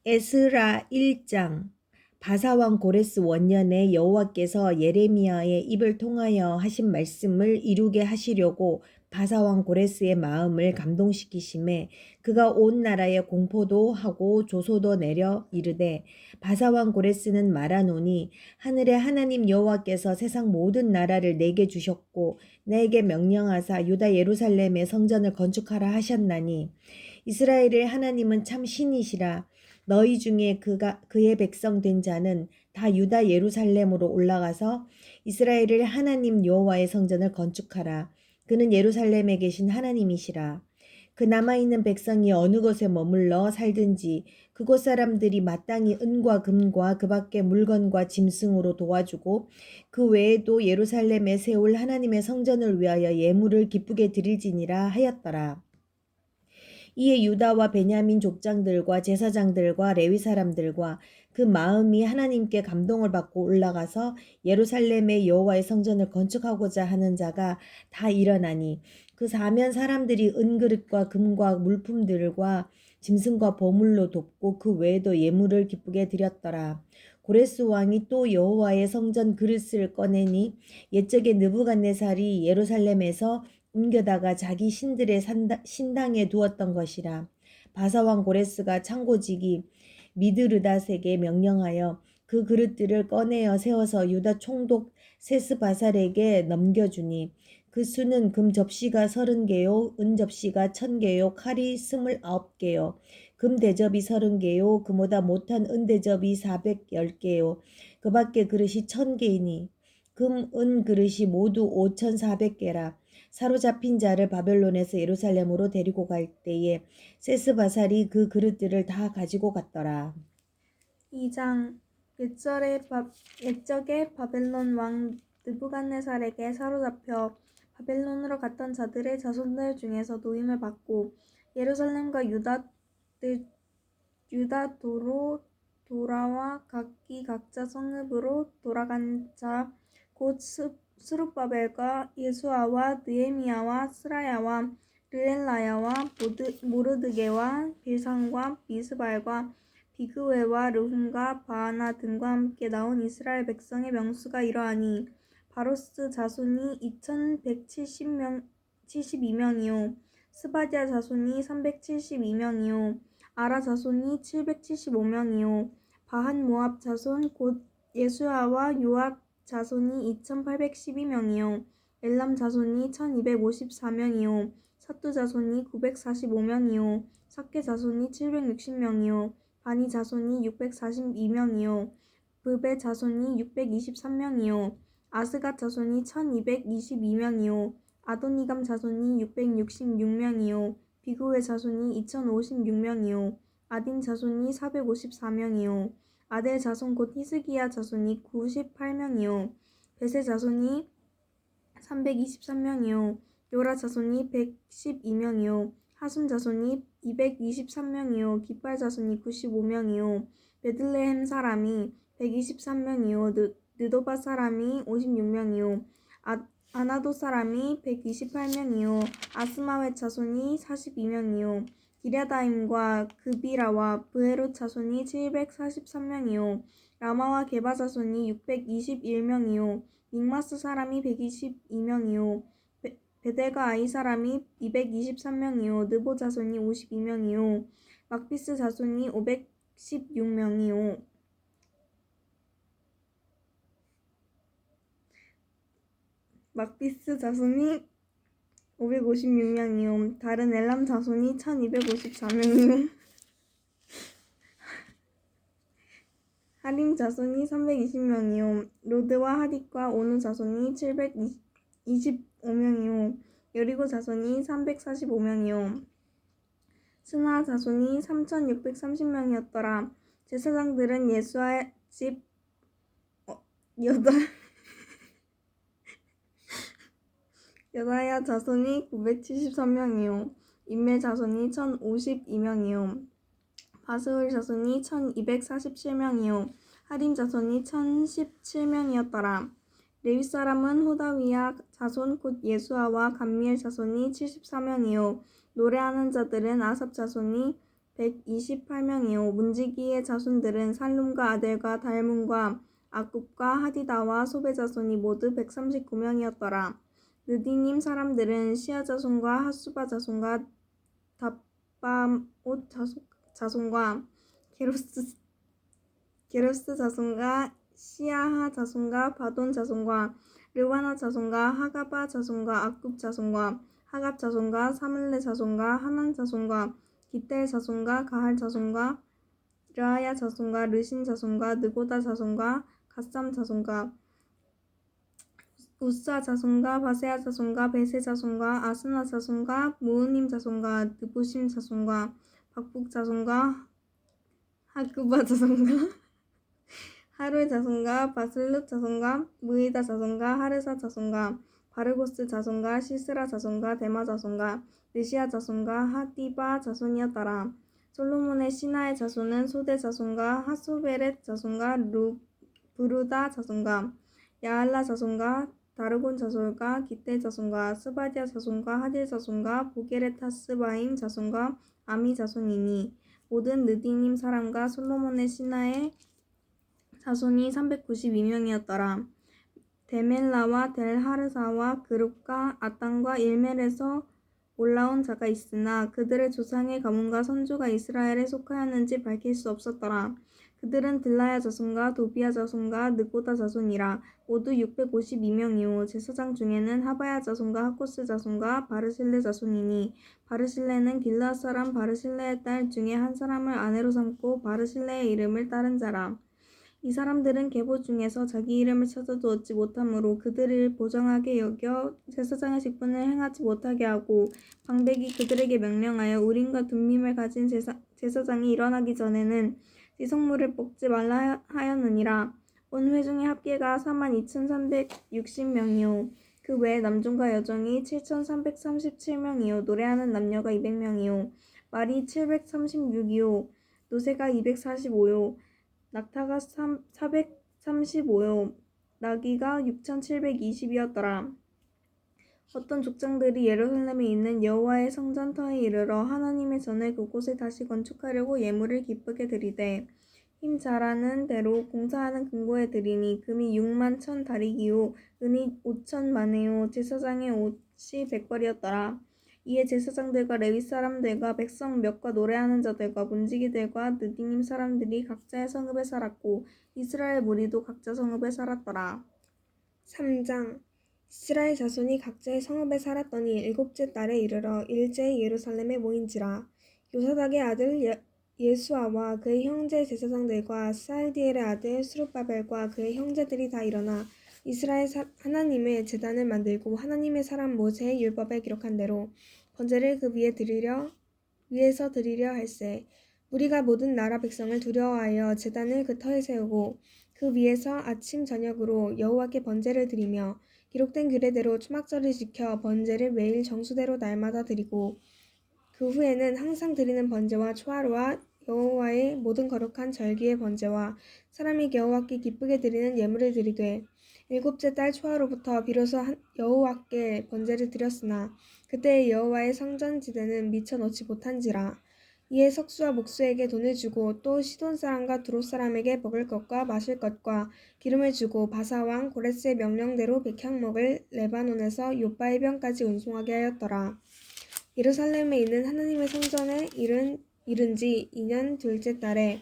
에스라 1장. 바사왕 고레스 원년에 여호와께서 예레미야의 입을 통하여 하신 말씀을 이루게 하시려고 바사왕 고레스의 마음을 감동시키심에 그가 온 나라에 공포도 하고 조소도 내려 이르되, 바사왕 고레스는 말하노니 하늘의 하나님 여호와께서 세상 모든 나라를 내게 주셨고 내게 명령하사 유다 예루살렘의 성전을 건축하라 하셨나니 이스라엘의 하나님은 참 신이시라. 너희 중에 그의 백성 된 자는 다 유다 예루살렘으로 올라가서 이스라엘의 하나님 여호와의 성전을 건축하라. 그는 예루살렘에 계신 하나님이시라. 그 남아있는 백성이 어느 곳에 머물러 살든지 그곳 사람들이 마땅히 은과 금과 그 밖의 물건과 짐승으로 도와주고 그 외에도 예루살렘에 세울 하나님의 성전을 위하여 예물을 기쁘게 드릴지니라 하였더라. 이에 유다와 베냐민 족장들과 제사장들과 레위 사람들과 그 마음이 하나님께 감동을 받고 올라가서 예루살렘의 여호와의 성전을 건축하고자 하는 자가 다 일어나니 그 사면 사람들이 은그릇과 금과 물품들과 짐승과 보물로 돕고 그 외에도 예물을 기쁘게 드렸더라. 고레스 왕이 또 여호와의 성전 그릇을 꺼내니 옛적에 느부갓네살이 예루살렘에서 옮겨다가 자기 신들의 신당에 두었던 것이라. 바사왕 고레스가 창고지기 미드르닷에게 명령하여 그 그릇들을 꺼내어 세워서 유다 총독 세스바살에게 넘겨주니 그 수는 금 접시가 30개요 은 접시가 1000개요 칼이 29개요 금 대접이 30개요 그보다 못한 은 대접이 410개요 그 밖에 그릇이 1000개이니 금, 은 그릇이 모두 5400개라. 사로잡힌 자를 바벨론에서 예루살렘으로 데리고 갈 때에 세스바살이 그 그릇들을 다 가지고 갔더라. 2장. 옛적에 바벨론 왕 느부갓네살에게 사로잡혀 바벨론으로 갔던 자들의 자손들 중에서 노임을 받고 예루살렘과 유다도로 돌아와 각기 각자 성읍으로 돌아간 자 곧 스룹바벨과 예수아와 느헤미야와 스라야와 르엘라야와 모르드게와 빌산과 미스발과 비그웨와 르훔과 바하나 등과 함께 나온 이스라엘 백성의 명수가 이러하니 바로스 자손이 2172명이요 스바디아 자손이 372명이요 아라 자손이 775명이요 바한 모압 자손 곧 예수아와 요압 자손이 2812명이요 엘람 자손이 1254명이요 사뚜 자손이 945명이요 사케 자손이 760명이요 바니 자손이 642명이요 브베 자손이 623명이요 아스갓 자손이 1222명이요 아도니감 자손이 666명이요 비그웨 자손이 2056명이요 아딘 자손이 454명이요 아델 자손 곧 히스기야 자손이 98명이요 베세 자손이 323명이요 요라 자손이 112명이요 하순 자손이 223명이요 기빨 자손이 95명이요 베들레헴 사람이 123명이요 느도바 사람이 56명이요 아나도 사람이 128명이요 아스마웻 자손이 42명이요 기랴다임과 그비라와 브헤롯 자손이 743명이요 라마와 게바 자손이 621명이요 믹마스 사람이 122명이요 베델과 아이 사람이 223명이요 느보 자손이 52명이요 막비스 자손이 516명이요 막비스 자손이 556명이요 다른 엘람 자손이 1254명이요 하림 자손이 320명이요 로드와 하딕과 오누 자손이 725명이요 여리고 자손이 345명이요 스나 자손이 3630명이었더라. 제사장들은 예수아 집 여다야 자손이 973명이요 임멜 자손이 1052명이요 바스울 자손이 1247명이요 하림 자손이 1017명이었더라. 레위 사람은 호다위야 자손 곧 예수아와 감미엘 자손이 74명이요 노래하는 자들은 아삽 자손이 128명이요 문지기의 자손들은 살룸과 아델과 달문과 악굽과 하디다와 소베 자손이 모두 139명이었더라. 느디님 사람들은 시아 자손과 핫수바 자손과 답밤옷 자손과 게로스 자손과 시아하 자손과 바돈 자손과 르와나 자손과 하가바 자손과 악굽 자손과 하갑 자손과 사물레 자손과 하난 자손과 기텔 자손과 가할 자손과 르아야 자손과 르신 자손과 느고다 자손과 갓삼 자손과 우사 자손과 바세아 자손과 베세 자손과 아스나 자손과 무우님 자손과 느부심 자손과 박북 자손과 하그바 자손과 하루의 자손과 바슬룻 자손과 무이다 자손과 하르사 자손과 바르고스 자손과 시스라 자손과 데마 자손과 느시아 자손과 하디바 자손이었더라. 솔로몬의 시나의 자손은 소대 자손과 하소베렛 자손과 부르다 자손과 야알라 자손과 다르곤 자손과 기떼 자손과 스바디아 자손과 하딜 자손과 보게레타스바임 자손과 아미 자손이니 모든 느디님 사람과 솔로몬의 시나의 자손이 392명이었더라. 데멜라와 델하르사와 그룹과 아땅과 일멜에서 올라온 자가 있으나 그들의 조상의 가문과 선조가 이스라엘에 속하였는지 밝힐 수 없었더라. 그들은 들라야 자손과 도비야 자손과 느고다 자손이라. 모두 652명이요 제사장 중에는 하바야 자손과 하코스 자손과 바르실레 자손이니 바르실레는 길르앗 사람 바르실레의 딸 중에 한 사람을 아내로 삼고 바르실레의 이름을 따른 자라. 이 사람들은 계보 중에서 자기 이름을 찾아도 얻지 못하므로 그들을 보정하게 여겨 제사장의 직분을 행하지 못하게 하고 방백이 그들에게 명령하여 우림과 둠밈을 가진 제사장이 일어나기 전에는 지성물을 뽑지 말라 하였느니라. 온 회중의 합계가 42,360명이요 그 외에 남종과 여종이 7,337명이요 노래하는 남녀가 200명이요 말이 736이요 노새가 245요 낙타가 435요 나귀가 6,720이었더라. 어떤 족장들이 예루살렘에 있는 여호와의 성전터에 이르러 하나님의 전을 그곳에 다시 건축하려고 예물을 기쁘게 드리되 힘 잘하는 대로 공사하는 금고에 드리니 금이 6만 1,000다리기요 은이 5,000마네요 제사장의 옷이 100벌이었더라. 이에 제사장들과 레위 사람들과 백성 몇과 노래하는 자들과 문지기들과 느디님 사람들이 각자의 성읍에 살았고 이스라엘 무리도 각자 성읍에 살았더라. 3장 이스라엘 자손이 각자의 성읍에 살았더니 일곱째 달에 이르러 일제히 예루살렘에 모인지라. 요사닥의 아들 예수아와 그의 형제 제사장들과 스알디엘의 아들 스룹바벨과 그의 형제들이 다 일어나 이스라엘 하나님의 제단을 만들고 하나님의 사람 모세의 율법에 기록한 대로 번제를 그 위에서 드리려 할세. 무리가 모든 나라 백성을 두려워하여 제단을 그 터에 세우고 그 위에서 아침 저녁으로 여호와께 번제를 드리며 기록된 규례대로 초막절을 지켜 번제를 매일 정수대로 날마다 드리고 그 후에는 항상 드리는 번제와 초하루와 여호와의 모든 거룩한 절기의 번제와 사람이 여호와께 기쁘게 드리는 예물을 드리되 일곱째 달 초하루부터 비로소 여호와께 번제를 드렸으나 그때 여호와의 성전 지대는 미쳐 놓지 못한지라. 이에 석수와 목수에게 돈을 주고 또 시돈 사람과 두롯 사람에게 먹을 것과 마실 것과 기름을 주고 바사 왕 고레스의 명령대로 백향목을 레바논에서 요바의 병까지 운송하게 하였더라. 예루살렘에 있는 하나님의 성전에 이른 지 2년 둘째 달에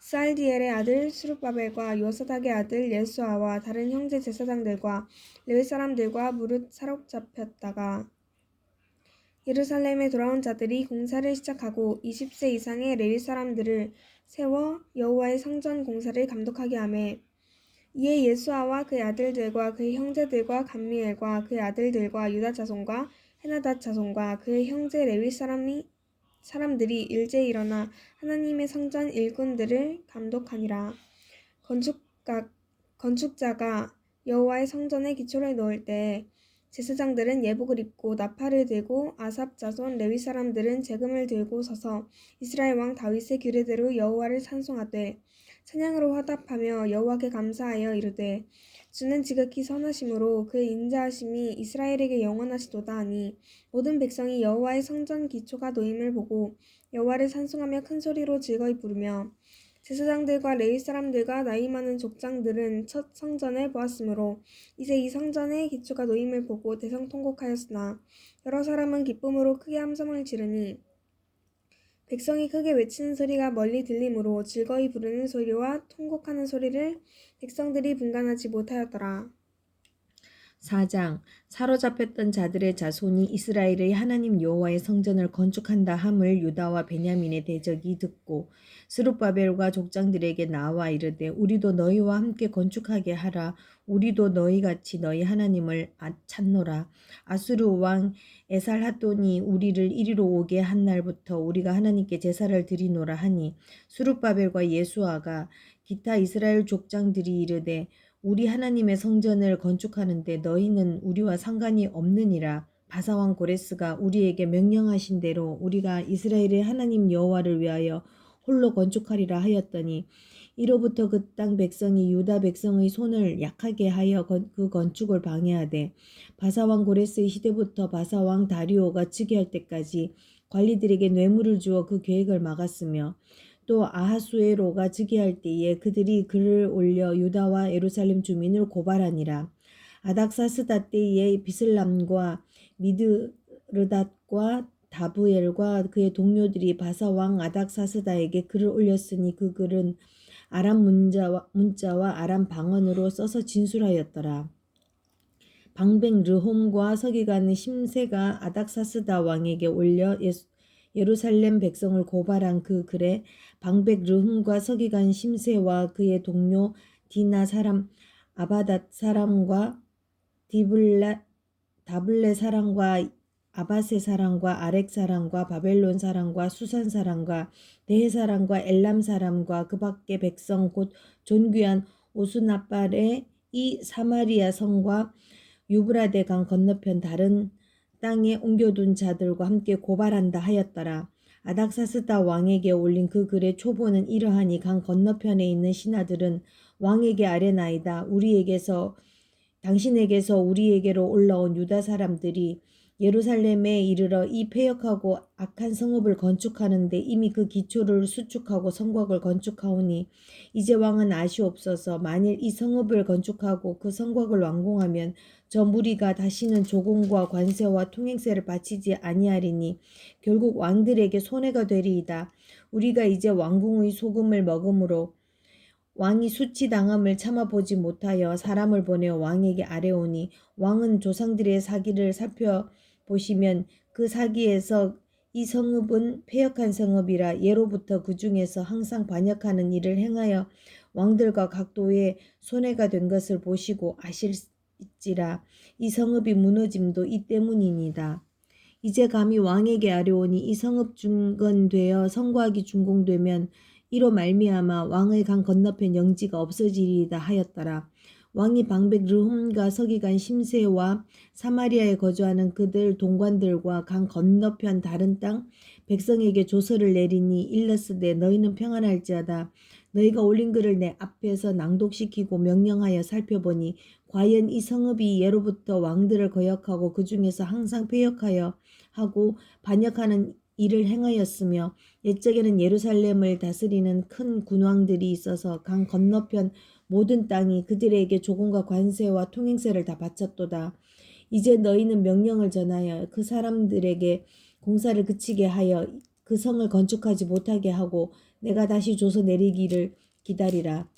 스알디엘의 아들 스룹바벨과 요사닥의 아들 예수아와 다른 형제 제사장들과 레위 사람들과 무릇 사로잡혔다가 예루살렘에 돌아온 자들이 공사를 시작하고 20세 이상의 레위 사람들을 세워 여호와의 성전 공사를 감독하게 하매 이에 예수아와 그의 아들들과 그의 형제들과 감미엘과 그의 아들들과 유다 자손과 헤나닷 자손과 그의 형제 레위 사람들이 일제히 일어나 하나님의 성전 일꾼들을 감독하니라. 건축자가 여호와의 성전에 기초를 놓을 때 제사장들은 예복을 입고 나팔을 들고 아삽 자손 레위 사람들은 재금을 들고 서서 이스라엘 왕 다윗의 규례대로 여호와를 찬송하되 찬양으로 화답하며 여호와께 감사하여 이르되 주는 지극히 선하심으로 그의 인자하심이 이스라엘에게 영원하시도다 하니 모든 백성이 여호와의 성전 기초가 놓임을 보고 여호와를 찬송하며 큰 소리로 즐거이 부르며 제사장들과 레위 사람들과 나이 많은 족장들은 첫 성전을 보았으므로 이제 이 성전의 기초가 놓임을 보고 대성통곡하였으나 여러 사람은 기쁨으로 크게 함성을 지르니 백성이 크게 외치는 소리가 멀리 들리므로 즐거이 부르는 소리와 통곡하는 소리를 백성들이 분간하지 못하였더라. 4장 사로잡혔던 자들의 자손이 이스라엘의 하나님 여호와의 성전을 건축한다 함을 유다와 베냐민의 대적이 듣고 스룹바벨과 족장들에게 나와 이르되 우리도 너희와 함께 건축하게 하라. 우리도 너희같이 너희 하나님을 찾노라. 아수르 왕 에살핫돈이 우리를 이리로 오게 한 날부터 우리가 하나님께 제사를 드리노라 하니 스룹바벨과 예수아가 기타 이스라엘 족장들이 이르되 우리 하나님의 성전을 건축하는데 너희는 우리와 상관이 없느니라. 바사왕 고레스가 우리에게 명령하신 대로 우리가 이스라엘의 하나님 여호와를 위하여 홀로 건축하리라 하였더니 이로부터 그 땅 백성이 유다 백성의 손을 약하게 하여 그 건축을 방해하되 바사왕 고레스의 시대부터 바사왕 다리오가 즉위할 때까지 관리들에게 뇌물을 주어 그 계획을 막았으며 또 아하수에로가 즉위할 때에 그들이 글을 올려 유다와 예루살렘 주민을 고발하니라. 아닥사스다 때에 비슬람과 미드르닷과 다부엘과 그의 동료들이 바사왕 아닥사스다에게 글을 올렸으니 그 글은 아람 문자와 아람 방언으로 써서 진술하였더라. 방백 르홈과 서기관 심세가 아닥사스다 왕에게 올려 예루살렘 백성을 고발한 그 글에 방백 르훔과 서기관 심세와 그의 동료 디나 사람 아바닷 사람과 다블레 사람과 아바세 사람과 아렉 사람과 바벨론 사람과 수산 사람과 대해 사람과 엘람 사람과 그 밖의 백성 곧 존귀한 오수나발의 이 사마리아 성과 유브라데 강 건너편 다른 땅에 옮겨둔 자들과 함께 고발한다 하였더라. 아닥사스다 왕에게 올린 그 글의 초보는 이러하니 강 건너편에 있는 신하들은 왕에게 아뢰나이다. 당신에게서 우리에게로 올라온 유다 사람들이 예루살렘에 이르러 이 패역하고 악한 성읍을 건축하는데 이미 그 기초를 수축하고 성곽을 건축하오니 이제 왕은 아시옵소서. 만일 이 성읍을 건축하고 그 성곽을 완공하면 저 무리가 다시는 조공과 관세와 통행세를 바치지 아니하리니 결국 왕들에게 손해가 되리이다. 우리가 이제 왕궁의 소금을 먹음으로 왕이 수치당함을 참아보지 못하여 사람을 보내어 왕에게 아뢰오니 왕은 조상들의 사기를 살펴보시면 그 사기에서 이 성읍은 패역한 성읍이라 예로부터 그 중에서 항상 반역하는 일을 행하여 왕들과 각도에 손해가 된 것을 보시고 아실지라. 이 성읍이 무너짐도 이 때문이니이다. 이제 감히 왕에게 아뢰오니 이 성읍 중건되어 성곽이 준공되면 이로 말미암아 왕의 강 건너편 영지가 없어지리이다 하였더라. 왕이 방백 르홈과 서기관 심세와 사마리아에 거주하는 그들 동관들과 강 건너편 다른 땅 백성에게 조서를 내리니 일렀으되 너희는 평안할지어다. 너희가 올린 글을 내 앞에서 낭독시키고 명령하여 살펴보니 과연 이 성읍이 예로부터 왕들을 거역하고 그 중에서 항상 패역하여 하고 반역하는 일을 행하였으며 옛적에는 예루살렘을 다스리는 큰 군왕들이 있어서 강 건너편 모든 땅이 그들에게 조공과 관세와 통행세를 다 바쳤도다. 이제 너희는 명령을 전하여 그 사람들에게 공사를 그치게 하여 그 성을 건축하지 못하게 하고 내가 다시 줘서 내리기를 기다리라.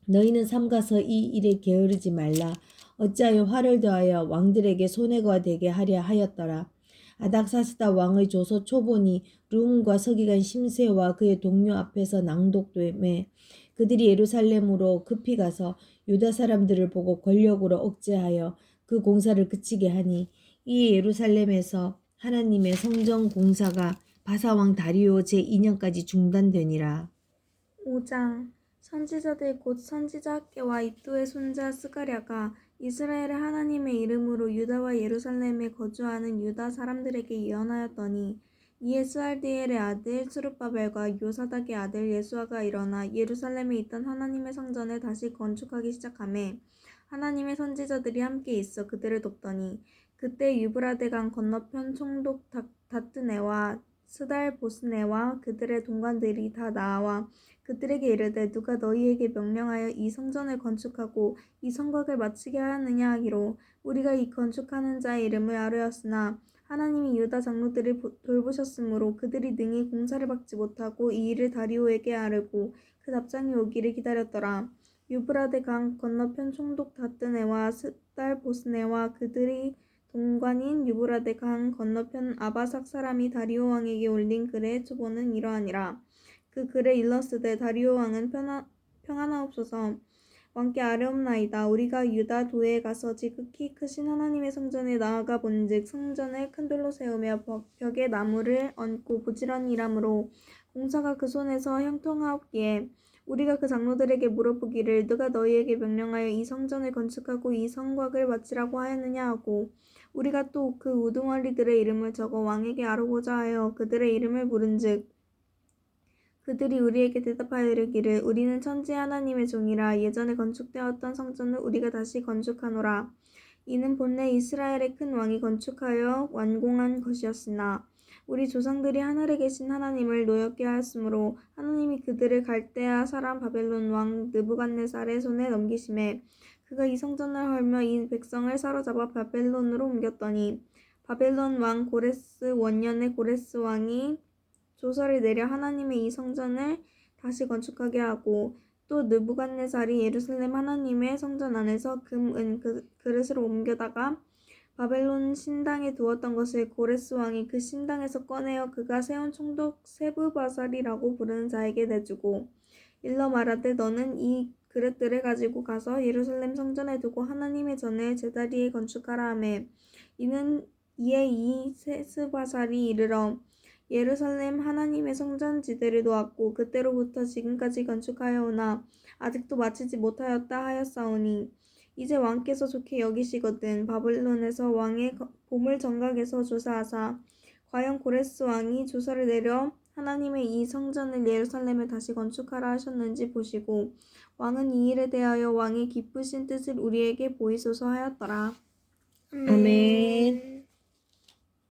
너희는 삼가서 이 일에 게으르지 말라. 어찌하여 화를 더하여 왕들에게 손해가 되게 하려 하였더라. 아닥사스다 왕의 조서 초본이 룸과 서기관 심세와 그의 동료 앞에서 낭독되매 그들이 예루살렘으로 급히 가서 유다 사람들을 보고 권력으로 억제하여 그 공사를 그치게 하니 이 예루살렘에서 하나님의 성전 공사가 바사왕 다리오 제2년까지 중단되니라. 5장 선지자들 곧 선지자 학계와 이또의 손자 스가랴가 이스라엘의 하나님의 이름으로 유다와 예루살렘에 거주하는 유다 사람들에게 예언하였더니 이에 스알디엘의 아들 스룹바벨과 요사닥의 아들 예수아가 일어나 예루살렘에 있던 하나님의 성전을 다시 건축하기 시작하매 하나님의 선지자들이 함께 있어 그들을 돕더니 그때 유브라데 강 건너편 총독 다트네와 스달 보스네와 그들의 동관들이 다 나와 그들에게 이르되 누가 너희에게 명령하여 이 성전을 건축하고 이 성곽을 마치게 하였느냐 하기로 우리가 이 건축하는 자의 이름을 아뢰었으나 하나님이 유다 장로들을 돌보셨으므로 그들이 능히 공사를 받지 못하고 이 일을 다리오에게 아뢰고 그 답장이 오기를 기다렸더라. 유브라데 강 건너편 총독 다뜨네와 스달 보스네와 그들이 동관인 유브라데 강 건너편 아바삭 사람이 다리오 왕에게 올린 글의 초본은 이러하니라. 그 글에 일렀으되 다리오 왕은 평안하옵소서. 왕께 아뢰옵나이다. 우리가 유다 도에 가서 지극히 크신 하나님의 성전에 나아가 본즉 성전을 큰 돌로 세우며 벽에 나무를 얹고 부지런히 일하므로 공사가 그 손에서 형통하옵기에 우리가 그 장로들에게 물어보기를 누가 너희에게 명령하여 이 성전을 건축하고 이 성곽을 마치라고 하였느냐 하고 우리가 또 그 우두머리들의 이름을 적어 왕에게 아뢰고자 하여 그들의 이름을 물은즉 그들이 우리에게 대답하여 이르기를 우리는 천지 하나님의 종이라 예전에 건축되었던 성전을 우리가 다시 건축하노라. 이는 본래 이스라엘의 큰 왕이 건축하여 완공한 것이었으나 우리 조상들이 하늘에 계신 하나님을 노엽게 하였으므로 하나님이 그들을 갈대아 사람 바벨론 왕 느부갓네살의 손에 넘기심에 그가 이 성전을 헐며 이 백성을 사로잡아 바벨론으로 옮겼더니 바벨론 왕 고레스 원년에 고레스 왕이 조서를 내려 하나님의 이 성전을 다시 건축하게 하고 또 느부갓네살이 예루살렘 하나님의 성전 안에서 금, 은, 그릇을 옮겨다가 바벨론 신당에 두었던 것을 고레스 왕이 그 신당에서 꺼내어 그가 세운 총독 세브바살이라고 부르는 자에게 내주고 일러 말하되 너는 이 그릇들을 가지고 가서 예루살렘 성전에 두고 하나님의 전을 제자리에 건축하라 하매 이에 이 세스바살이 이르러 예루살렘 하나님의 성전 지대를 놓았고 그때로부터 지금까지 건축하여 오나 아직도 마치지 못하였다 하였사오니 이제 왕께서 좋게 여기시거든 바벨론에서 왕의 보물 정각에서 조사하사 과연 고레스 왕이 조사를 내려 하나님의 이 성전을 예루살렘에 다시 건축하라 하셨는지 보시고 왕은 이 일에 대하여 왕의 기쁘신 뜻을 우리에게 보이소서 하였더라. 아멘.